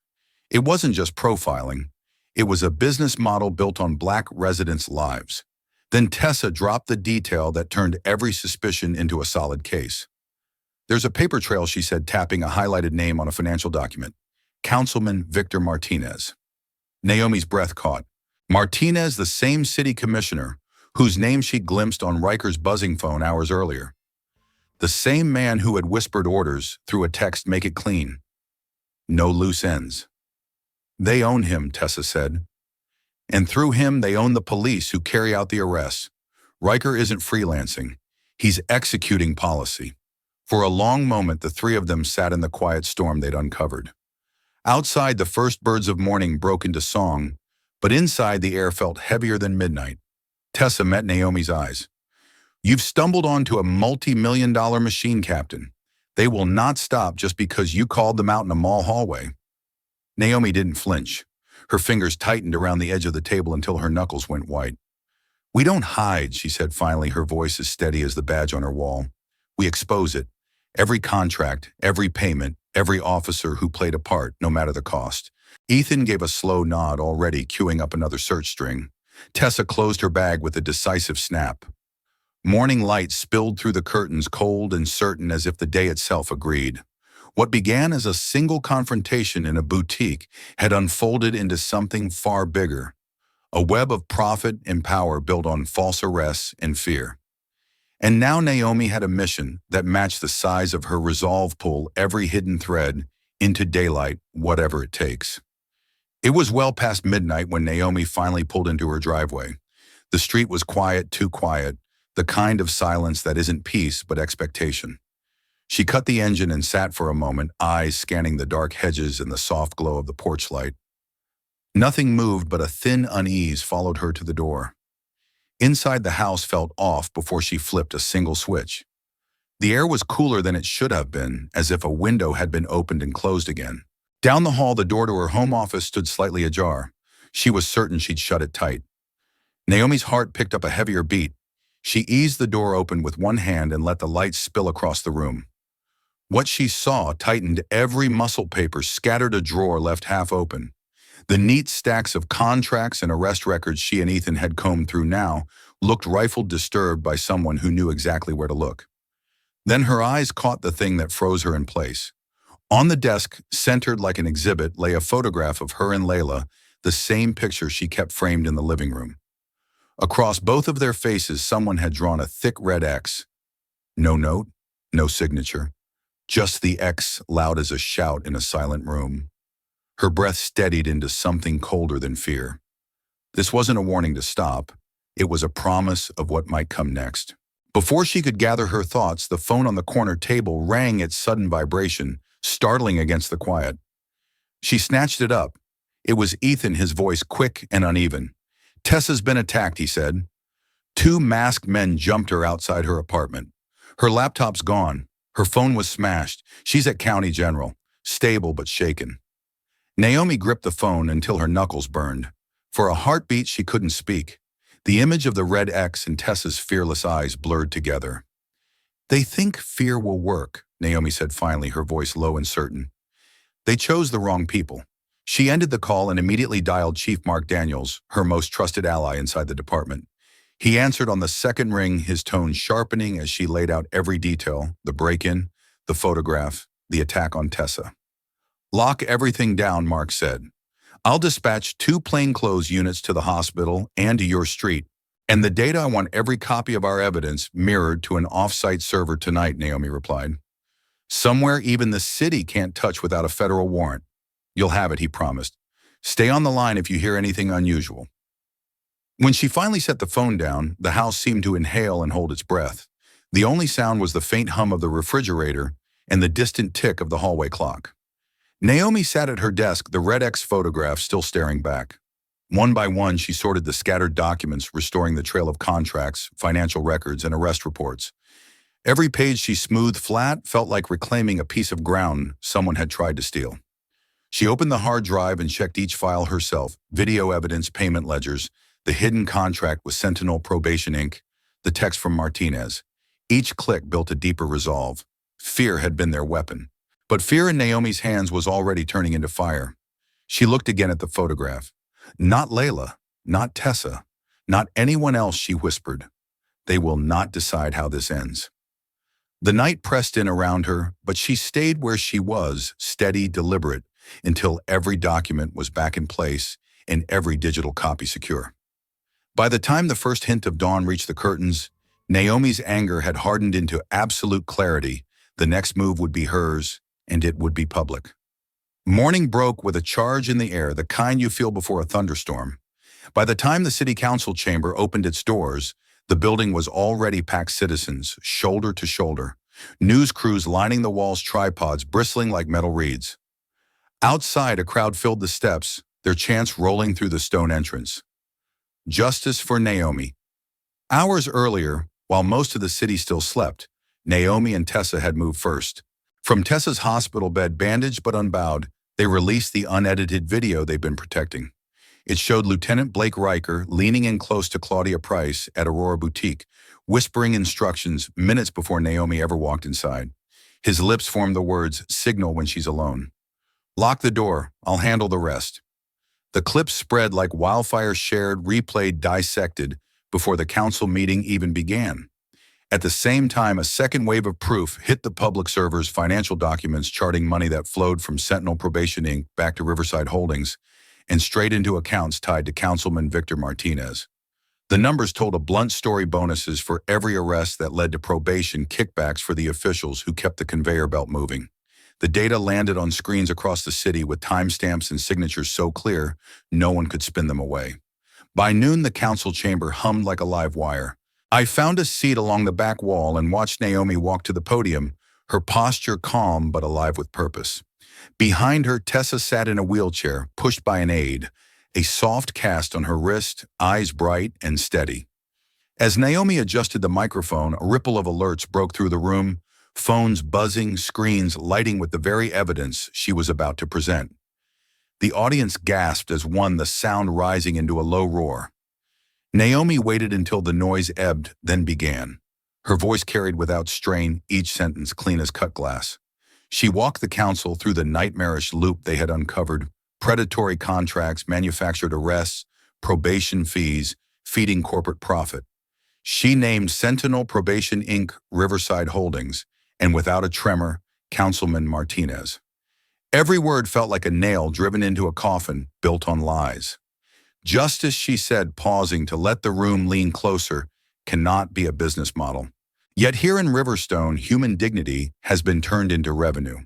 It wasn't just profiling. It was a business model built on Black residents' lives. Then Tessa dropped the detail that turned every suspicion into a solid case. "There's a paper trail," she said, tapping a highlighted name on a financial document. "Councilman Victor Martinez." Naomi's breath caught. Martinez, the same city commissioner whose name she glimpsed on Riker's buzzing phone hours earlier. The same man who had whispered orders through a text, "Make it clean. No loose ends." "They own him," Tessa said. "And through him, they own the police who carry out the arrests. Riker isn't freelancing. He's executing policy." For a long moment, the three of them sat in the quiet storm they'd uncovered. Outside, the first birds of morning broke into song, but inside the air felt heavier than midnight. Tessa met Naomi's eyes. "You've stumbled onto a multi-million-dollar machine, Captain. They will not stop just because you called them out in a mall hallway." Naomi didn't flinch. Her fingers tightened around the edge of the table until her knuckles went white. "We don't hide," she said finally, her voice as steady as the badge on her wall. "We expose it. Every contract, every payment, every officer who played a part, no matter the cost." Ethan gave a slow nod, already queuing up another search string. Tessa closed her bag with a decisive snap. Morning light spilled through the curtains, cold and certain as if the day itself agreed. What began as a single confrontation in a boutique had unfolded into something far bigger. A web of profit and power built on false arrests and fear. And now Naomi had a mission that matched the size of her resolve: pull every hidden thread into daylight, whatever it takes. It was well past midnight when Naomi finally pulled into her driveway. The street was quiet, too quiet, the kind of silence that isn't peace but expectation. She cut the engine and sat for a moment, eyes scanning the dark hedges and the soft glow of the porch light. Nothing moved, but a thin unease followed her to the door. Inside, the house felt off before she flipped a single switch. The air was cooler than it should have been, as if a window had been opened and closed again. Down the hall, the door to her home office stood slightly ajar. She was certain she'd shut it tight. Naomi's heart picked up a heavier beat. She eased the door open with one hand and let the light spill across the room. What she saw tightened every muscle. Paper scattered, a drawer left half open. The neat stacks of contracts and arrest records she and Ethan had combed through now looked rifled, disturbed by someone who knew exactly where to look. Then her eyes caught the thing that froze her in place. On the desk, centered like an exhibit, lay a photograph of her and Layla, the same picture she kept framed in the living room. Across both of their faces, someone had drawn a thick red X. No note, no signature. Just the X, loud as a shout in a silent room. Her breath steadied into something colder than fear. This wasn't a warning to stop. It was a promise of what might come next. Before she could gather her thoughts, the phone on the corner table rang, its sudden vibration, startling against the quiet. She snatched it up. It was Ethan, his voice quick and uneven. "Tessa's been attacked," he said. Two masked men jumped her outside her apartment. Her laptop's gone. Her phone was smashed. She's at County General, stable but shaken. Naomi gripped the phone until her knuckles burned. For a heartbeat, she couldn't speak. The image of the red X and Tessa's fearless eyes blurred together. "They think fear will work," Naomi said finally, her voice low and certain. "They chose the wrong people." She ended the call and immediately dialed Chief Mark Daniels, her most trusted ally inside the department. He answered on the second ring, his tone sharpening as she laid out every detail: the break-in, the photograph, the attack on Tessa. "Lock everything down," Mark said. "I'll dispatch 2 plainclothes units to the hospital and to your street. And the data, I want every copy of our evidence mirrored to an off-site server tonight," Naomi replied. "Somewhere even the city can't touch without a federal warrant." "You'll have it," he promised. "Stay on the line if you hear anything unusual." When she finally set the phone down, the house seemed to inhale and hold its breath. The only sound was the faint hum of the refrigerator and the distant tick of the hallway clock. Naomi sat at her desk, the red X photograph still staring back. One by one, she sorted the scattered documents, restoring the trail of contracts, financial records, and arrest reports. Every page she smoothed flat felt like reclaiming a piece of ground someone had tried to steal. She opened the hard drive and checked each file herself: video evidence, payment ledgers, the hidden contract with Sentinel Probation Inc., the text from Martinez. Each click built a deeper resolve. Fear had been their weapon. But fear in Naomi's hands was already turning into fire. She looked again at the photograph. Not Layla, not Tessa, Not anyone else, she whispered. They will not decide how this ends. The night pressed in around her, but she stayed where she was, steady, deliberate, until every document was back in place and every digital copy secure. By the time the first hint of dawn reached the curtains, Naomi's anger had hardened into absolute clarity. The next move would be hers, and it would be public. Morning broke with a charge in the air, the kind you feel before a thunderstorm. By the time the city council chamber opened its doors, the building was already packed citizens, shoulder to shoulder, news crews lining the walls, tripods bristling like metal reeds. Outside, a crowd filled the steps, their chants rolling through the stone entrance. Justice for Naomi. Hours earlier, while most of the city still slept, Naomi and Tessa had moved first. From Tessa's hospital bed, bandaged but unbowed, they released the unedited video they'd been protecting. It showed Lieutenant Blake Riker leaning in close to Claudia Price at Aurora Boutique, whispering instructions minutes before Naomi ever walked inside. His lips formed the words, "Signal when she's alone." "Lock the door, I'll handle the rest." The clips spread like wildfire, shared, replayed, dissected, before the council meeting even began. At the same time, a second wave of proof hit the public servers, financial documents charting money that flowed from Sentinel Probation Inc. back to Riverside Holdings and straight into accounts tied to Councilman Victor Martinez. The numbers told a blunt story: bonuses for every arrest that led to probation, kickbacks for the officials who kept the conveyor belt moving. The data landed on screens across the city with timestamps and signatures so clear, no one could spin them away. By noon, the council chamber hummed like a live wire. I found a seat along the back wall and watched Naomi walk to the podium, her posture calm but alive with purpose. Behind her, Tessa sat in a wheelchair, pushed by an aide, a soft cast on her wrist, eyes bright and steady. As Naomi adjusted the microphone, a ripple of alerts broke through the room, phones buzzing, screens lighting with the very evidence she was about to present. The audience gasped as one, the sound rising into a low roar. Naomi waited until the noise ebbed, then began. Her voice carried without strain, each sentence clean as cut glass. She walked the council through the nightmarish loop they had uncovered: predatory contracts, manufactured arrests, probation fees, feeding corporate profit. She named Sentinel Probation Inc., Riverside Holdings, and without a tremor, Councilman Martinez. Every word felt like a nail driven into a coffin built on lies. Justice, she said, pausing to let the room lean closer, cannot be a business model. Yet here in Riverstone, human dignity has been turned into revenue.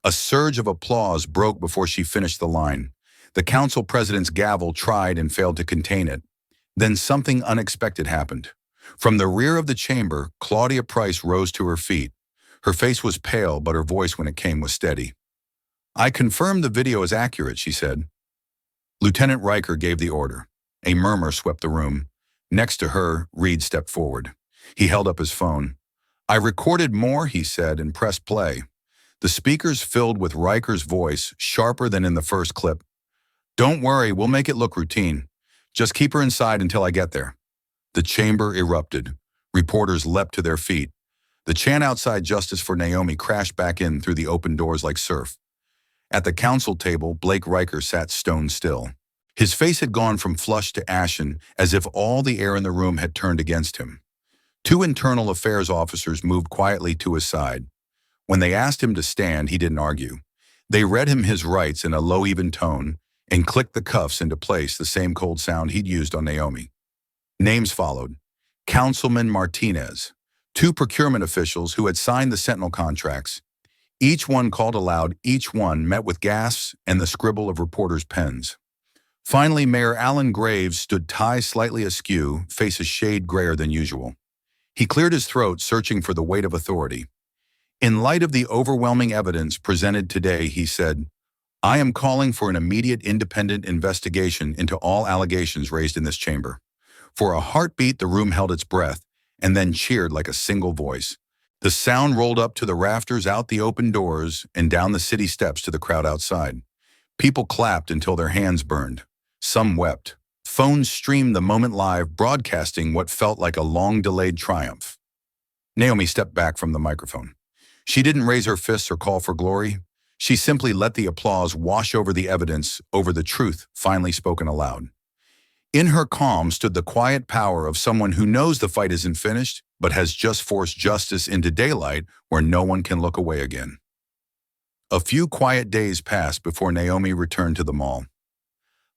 A surge of applause broke before she finished the line. The council president's gavel tried and failed to contain it. Then something unexpected happened. From the rear of the chamber, Claudia Price rose to her feet. Her face was pale, but her voice when it came was steady. "I confirm the video is accurate," she said. Lieutenant Riker gave the order. A murmur swept the room. Next to her, Reed stepped forward. He held up his phone. "I recorded more," he said, and pressed play. The speakers filled with Riker's voice, sharper than in the first clip. "Don't worry, we'll make it look routine. Just keep her inside until I get there." The chamber erupted. Reporters leapt to their feet. The chant outside "Justice for Naomi" crashed back in through the open doors like surf. At the council table, Blake Riker sat stone still. His face had gone from flushed to ashen, as if all the air in the room had turned against him. Two internal affairs officers moved quietly to his side. When they asked him to stand, he didn't argue. They read him his rights in a low, even tone and clicked the cuffs into place, the same cold sound he'd used on Naomi. Names followed. Councilman Martinez, two procurement officials who had signed the Sentinel contracts. Each one called aloud, each one met with gasps and the scribble of reporters' pens. Finally, Mayor Alan Graves stood, tie slightly askew, face a shade grayer than usual. He cleared his throat, searching for the weight of authority. "In light of the overwhelming evidence presented today," he said, "I am calling for an immediate independent investigation into all allegations raised in this chamber." For a heartbeat, the room held its breath and then cheered like a single voice. The sound rolled up to the rafters, out the open doors, and down the city steps to the crowd outside. People clapped until their hands burned. Some wept. Phones streamed the moment live, broadcasting what felt like a long-delayed triumph. Naomi stepped back from the microphone. She didn't raise her fists or call for glory. She simply let the applause wash over the evidence, over the truth finally spoken aloud. In her calm stood the quiet power of someone who knows the fight isn't finished, but has just forced justice into daylight where no one can look away again. A few quiet days passed before Naomi returned to the mall.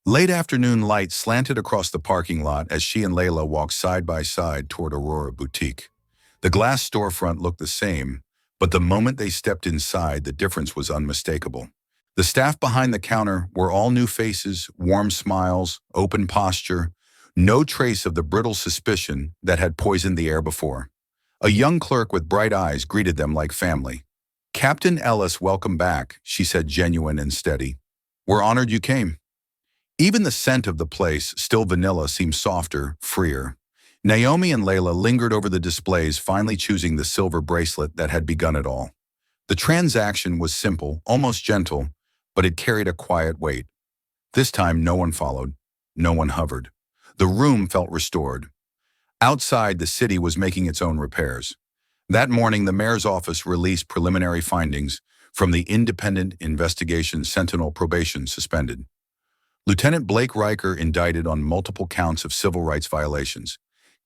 Late afternoon light slanted across the parking lot as she and Layla walked side by side toward Aurora Boutique. The glass storefront looked the same, but the moment they stepped inside, the difference was unmistakable. The staff behind the counter were all new faces, warm smiles, open posture, no trace of the brittle suspicion that had poisoned the air before. A young clerk with bright eyes greeted them like family. "Captain Ellis, welcome back," she said, genuine and steady. "We're honored you came." Even the scent of the place, still vanilla, seemed softer, freer. Naomi and Layla lingered over the displays, finally choosing the silver bracelet that had begun it all. The transaction was simple, almost gentle, but it carried a quiet weight. This time no one followed, no one hovered. The room felt restored. Outside, the city was making its own repairs. That morning, the mayor's office released preliminary findings from the Independent Investigation Sentinel probation suspended. Lieutenant Blake Riker indicted on multiple counts of civil rights violations.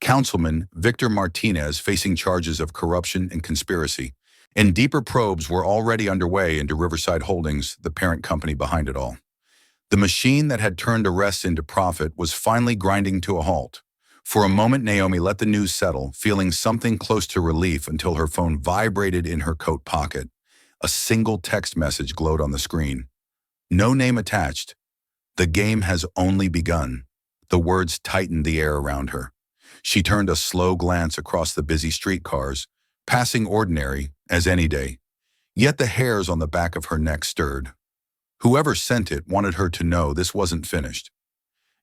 Councilman Victor Martinez facing charges of corruption and conspiracy. And deeper probes were already underway into Riverside Holdings, the parent company behind it all. The machine that had turned arrests into profit was finally grinding to a halt. For a moment, Naomi let the news settle, feeling something close to relief until her phone vibrated in her coat pocket. A single text message glowed on the screen. No name attached. "The game has only begun." The words tightened the air around her. She turned a slow glance across the busy streetcars, passing ordinary as any day. Yet the hairs on the back of her neck stirred. Whoever sent it wanted her to know this wasn't finished.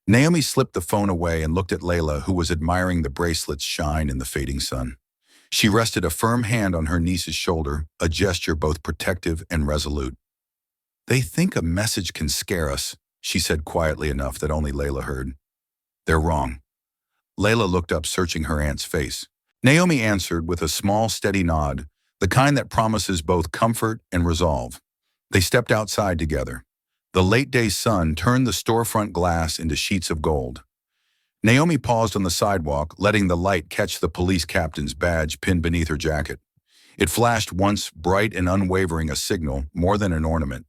Naomi slipped the phone away and looked at Layla, who was admiring the bracelet's shine in the fading sun. She rested a firm hand on her niece's shoulder, a gesture both protective and resolute. "They think a message can scare us," she said quietly enough that only Layla heard. "They're wrong." Layla looked up, searching her aunt's face. Naomi answered with a small, steady nod, the kind that promises both comfort and resolve. They stepped outside together. The late-day sun turned the storefront glass into sheets of gold. Naomi paused on the sidewalk, letting the light catch the police captain's badge pinned beneath her jacket. It flashed once, bright and unwavering, a signal, more than an ornament.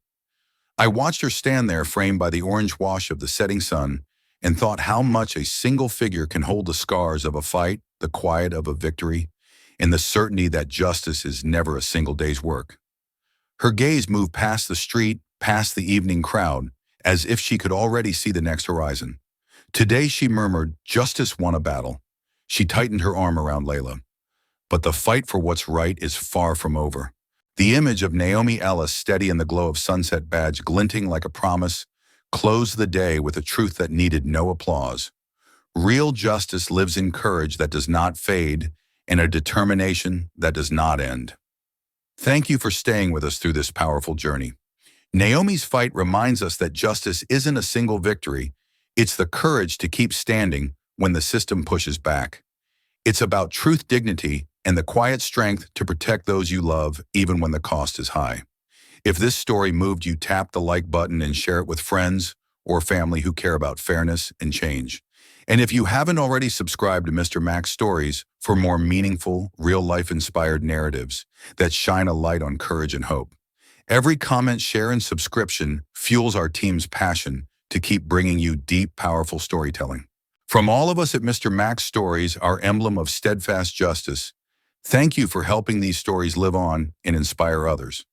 I watched her stand there, framed by the orange wash of the setting sun, and thought how much a single figure can hold the scars of a fight, the quiet of a victory, and the certainty that justice is never a single day's work. Her gaze moved past the street, past the evening crowd, as if she could already see the next horizon. Today, she murmured, justice won a battle. She tightened her arm around Layla. But the fight for what's right is far from over. The image of Naomi Ellis, steady in the glow of sunset badge, glinting like a promise, closed the day with a truth that needed no applause. Real justice lives in courage that does not fade and a determination that does not end. Thank you for staying with us through this powerful journey. Naomi's fight reminds us that justice isn't a single victory. It's the courage to keep standing when the system pushes back. It's about truth, dignity, and the quiet strength to protect those you love, even when the cost is high. If this story moved you, tap the like button and share it with friends or family who care about fairness and change. And if you haven't already, subscribed to Mr. Mac's Stories for more meaningful, real-life inspired narratives that shine a light on courage and hope. Every comment, share, and subscription fuels our team's passion to keep bringing you deep, powerful storytelling. From all of us at Mr. Mac's Stories, our emblem of steadfast justice, thank you for helping these stories live on and inspire others.